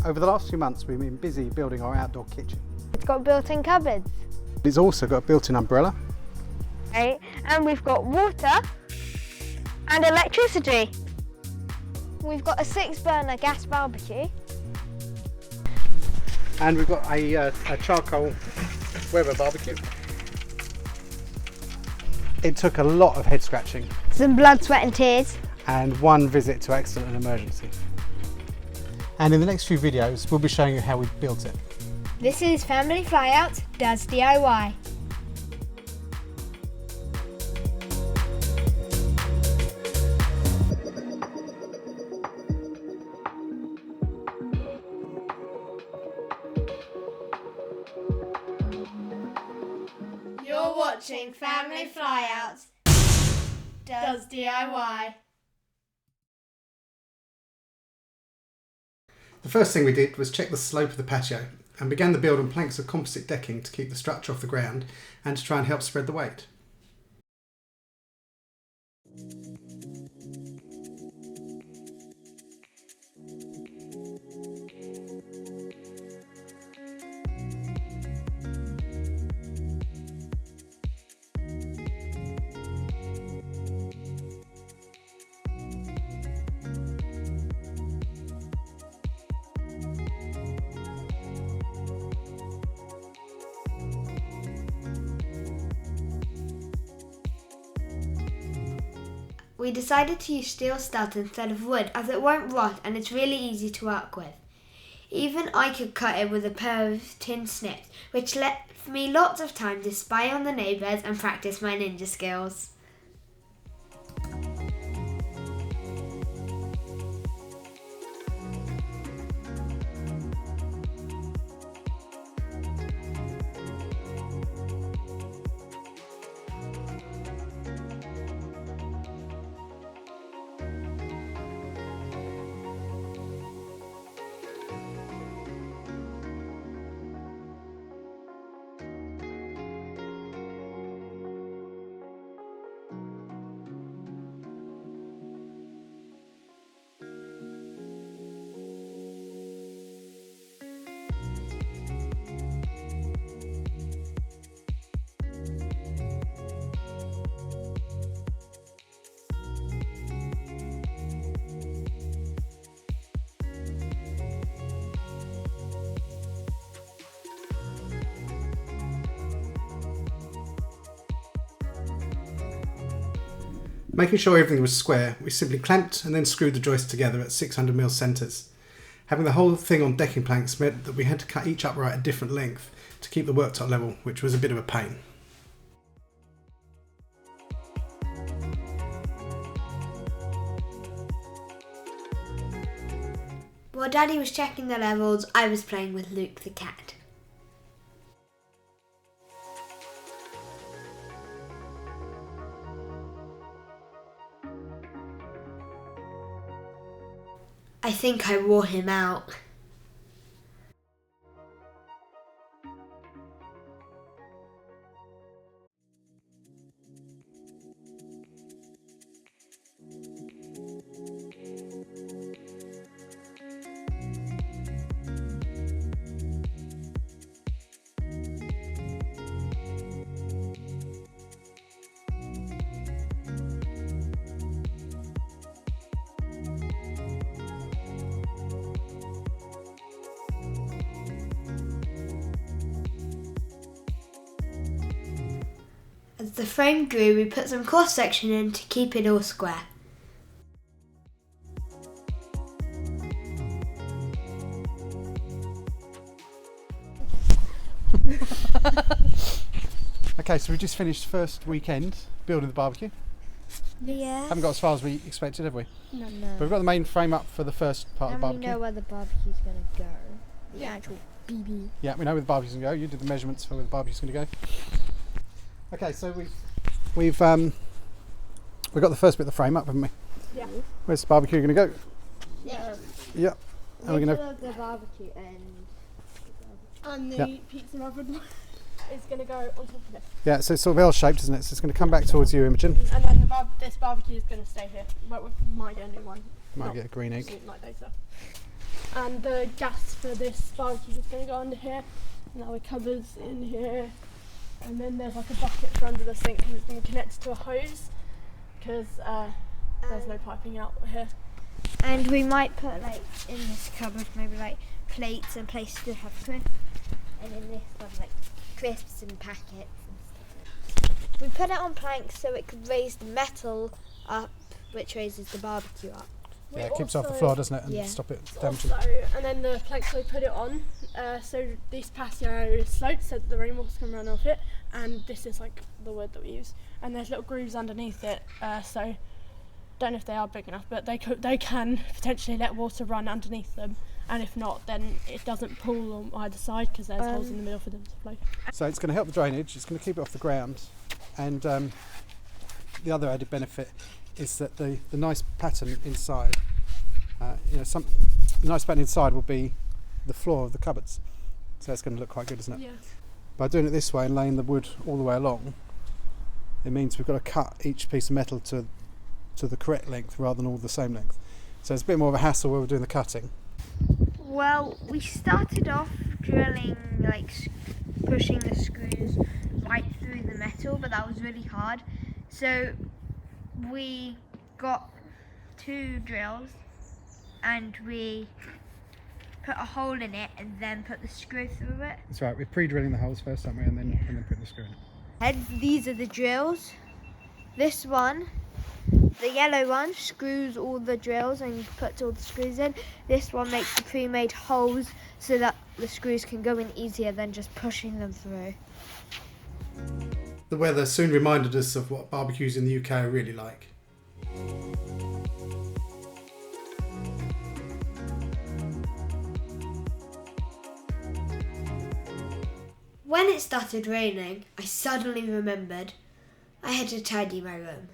Over the last few months we've been busy building our outdoor kitchen. It's got built-in cupboards. It's also got a built-in umbrella. Right, and we've got water and electricity. We've got a 6-burner gas barbecue. And we've got a charcoal Weber barbecue. It took a lot of head scratching. Some blood, sweat and tears. And one visit to accident and emergency. And in the next few videos we'll be showing you how we built it. This is Family Flyout Does DIY. You're watching Family Flyout Does DIY. The first thing we did was check the slope of the patio and began the build on planks of composite decking to keep the structure off the ground and to try and help spread the weight. We decided to use steel studs instead of wood as it won't rot and it's really easy to work with. Even I could cut it with a pair of tin snips, which left me lots of time to spy on the neighbours and practice my ninja skills. Making sure everything was square, we simply clamped and then screwed the joists together at 600mm centres. Having the whole thing on decking planks meant that we had to cut each upright a different length to keep the worktop level, which was a bit of a pain. While Daddy was checking the levels, I was playing with Luke the cat. I think I wore him out. As the frame grew, we put some cross section in to keep it all square. Okay, so we just finished first weekend building the barbecue. Yeah. Haven't got as far as we expected, have we? No. But we've got the main frame up for the first part of the barbecue. We know where the barbecue's going to go. The actual BB. Yeah, we know where the barbecue's going to go. You did the measurements for where the barbecue's going to go. Okay, so we've got the first bit of the frame up, haven't we? Yeah. Where's the barbecue going to go? Yeah. Yeah. And we're going to the barbecue and the Yeah. pizza oven. is going to go on top of this. Yeah, so it's sort of L-shaped, isn't it? So it's going to come back towards you, Imogen. And then this barbecue is going to stay here, but we might get a new one. Might get a green egg. Like later. And the gas for this barbecue is going to go under here. Now the cupboard's in here. And then there's like a bucket for under the sink and it's been connected to a hose because there's no piping out here. And we might put like in this cupboard maybe like plates and places to have food. And in this one like crisps and packets and stuff. We put it on planks so it could raise the metal up, which raises the barbecue up. Yeah, it keeps off the floor, doesn't it? And stop it damaging. And then the planks we put it on, so this patio is sloped so that the rainwater can run off it, and this is like the wood that we use. And there's little grooves underneath it, so don't know if they are big enough, but they can potentially let water run underneath them. And if not, then it doesn't pool on either side because there's holes in the middle for them to flow. So it's going to help the drainage. It's going to keep it off the ground, and the other added benefit is that the nice pattern inside, the nice pattern inside will be the floor of the cupboards. So it's going to look quite good, isn't it? Yeah. By doing it this way and laying the wood all the way along, it means we've got to cut each piece of metal to the correct length rather than all the same length. So it's a bit more of a hassle when we're doing the cutting. Well, we started off drilling, like pushing the screws right through the metal, but that was really hard. So we got 2 drills and we put a hole in it and then put the screw through it. That's right, we're pre-drilling the holes first, aren't we, and then putting the screw in. And these are the drills. This one, the yellow one, screws all the drills and puts all the screws in. This one makes the pre-made holes so that the screws can go in easier than just pushing them through. The weather soon reminded us of what barbecues in the UK are really like. When it started raining, I suddenly remembered I had to tidy my room.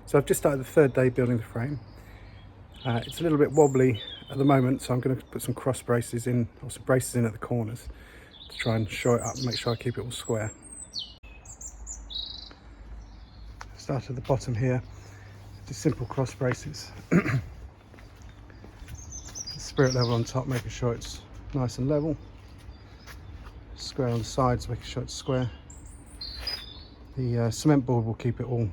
So I've just started the 3rd day building the frame. It's a little bit wobbly at the moment, so I'm going to put some cross braces in, or some braces in at the corners to try and shore it up and make sure I keep it all square. Start at the bottom here, just simple cross braces. Spirit level on top, making sure it's nice and level. Square on the sides, making sure it's square. The cement board will keep it all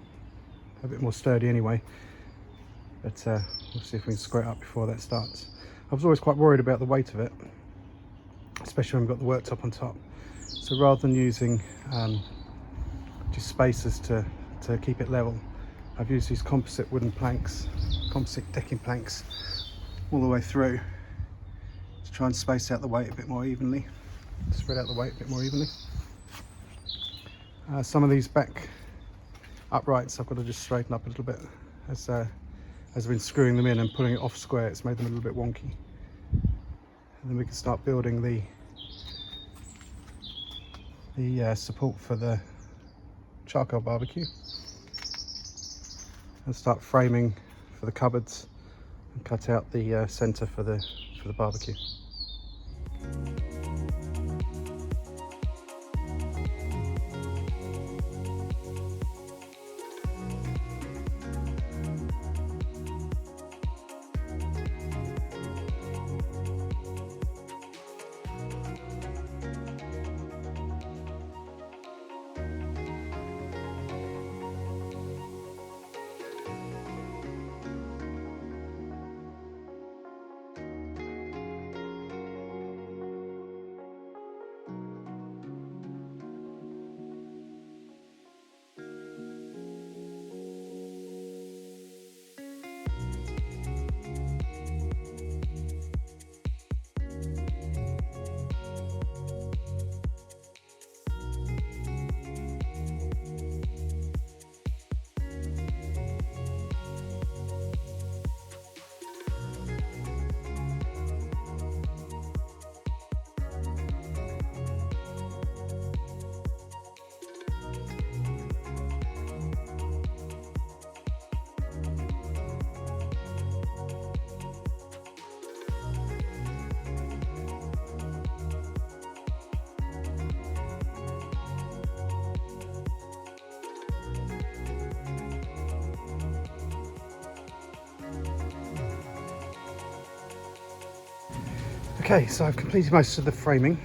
a bit more sturdy anyway, but we'll see if we can square it up before that starts. I was always quite worried about the weight of it, especially when we've got the worktop on top. So rather than using just spacers to keep it level, I've used these composite wooden planks, composite decking planks all the way through to try and space out the weight a bit more evenly, spread out the weight a bit more evenly. Some of these back uprights I've got to just straighten up a little bit as I've been screwing them in and pulling it off square. It's made them a little bit wonky, and then we can start building the support for the charcoal barbecue and start framing for the cupboards and cut out the centre for the barbecue. Okay, so I've completed most of the framing.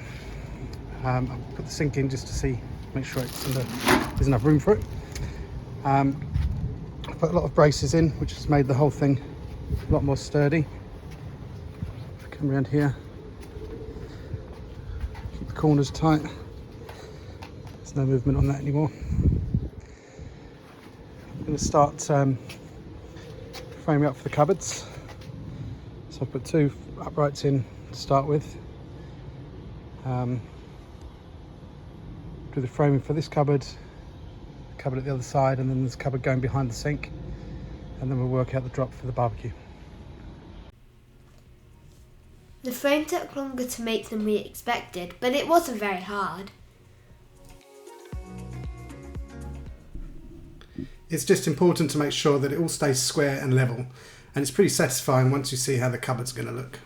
I've put the sink in just to make sure there's enough room for it. I put a lot of braces in, which has made the whole thing a lot more sturdy. If I come around here, keep the corners tight. There's no movement on that anymore. I'm going to start framing up for the cupboards. So I've put 2 uprights in to start with. Do the framing for this cupboard at the other side, and then there's a cupboard going behind the sink, and then we'll work out the drop for the barbecue. The frame took longer to make than we expected, but it wasn't very hard. It's just important to make sure that it all stays square and level, and it's pretty satisfying once you see how the cupboard's going to look.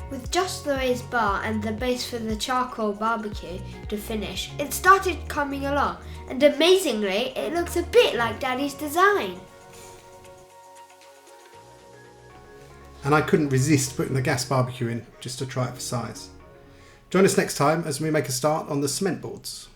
With just the raised bar and the base for the charcoal barbecue to finish, it started coming along, and amazingly, it looks a bit like Daddy's design. And I couldn't resist putting the gas barbecue in just to try it for size. Join us next time as we make a start on the cement boards.